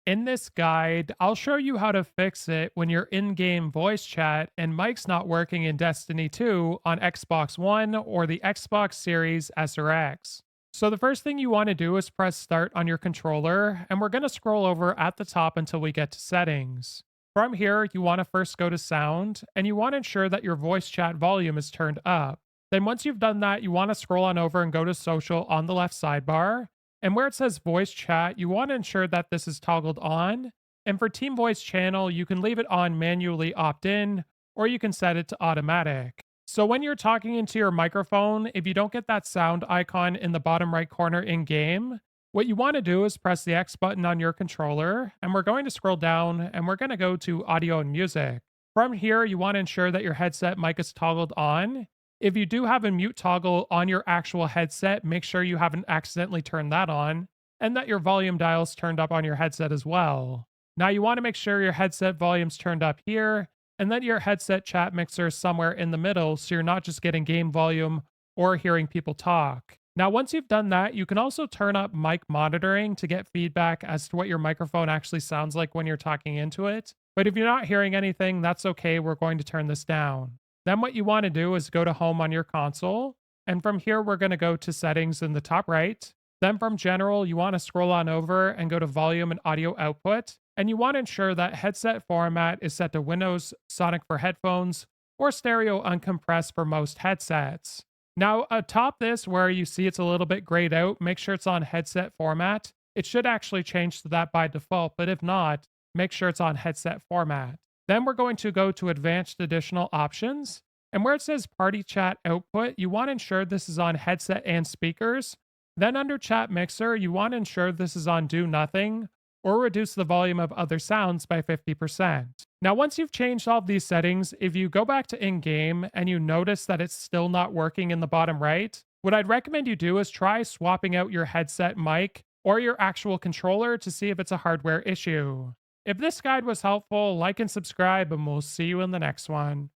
In this guide, I'll show you how to fix it when your in-game voice chat and mic's not working in Destiny 2 on Xbox One or the Xbox Series S or X. So the first thing you want to do is press start on your controller, and we're going to scroll over at the top until we get to settings. From here, you want to first go to sound, and you want to ensure that your voice chat volume is turned up. Then once you've done that, you want to scroll on over and go to social on the left sidebar, and where it says voice chat, you want to ensure that this is toggled on. And for Team Voice Channel, you can leave it on manually opt in, or you can set it to automatic. So when you're talking into your microphone, if you don't get that sound icon in the bottom right corner in game, what you want to do is press the X button on your controller, and we're going to scroll down and we're going to go to audio and music. From here, you want to ensure that your headset mic is toggled on. If you do have a mute toggle on your actual headset, make sure you haven't accidentally turned that on and that your volume dial is turned up on your headset as well. Now you want to make sure your headset volume's turned up here and that your headset chat mixer is somewhere in the middle so you're not just getting game volume or hearing people talk. Now, once you've done that, you can also turn up mic monitoring to get feedback as to what your microphone actually sounds like when you're talking into it. But if you're not hearing anything, that's okay. We're going to turn this down. Then what you want to do is go to home on your console. And from here, we're going to go to settings in the top right. Then from general, you want to scroll on over and go to volume and audio output. And you want to ensure that headset format is set to Windows Sonic for headphones or stereo uncompressed for most headsets. Now, atop this, where you see it's a little bit grayed out, make sure it's on headset format. It should actually change to that by default, but if not, make sure it's on headset format. Then we're going to go to advanced additional options. And where it says party chat output, you want to ensure this is on headset and speakers. Then under chat mixer, you want to ensure this is on do nothing or reduce the volume of other sounds by 50%. Now, once you've changed all of these settings, if you go back to in-game and you notice that it's still not working in the bottom right, what I'd recommend you do is try swapping out your headset mic or your actual controller to see if it's a hardware issue. If this guide was helpful, like and subscribe, and we'll see you in the next one.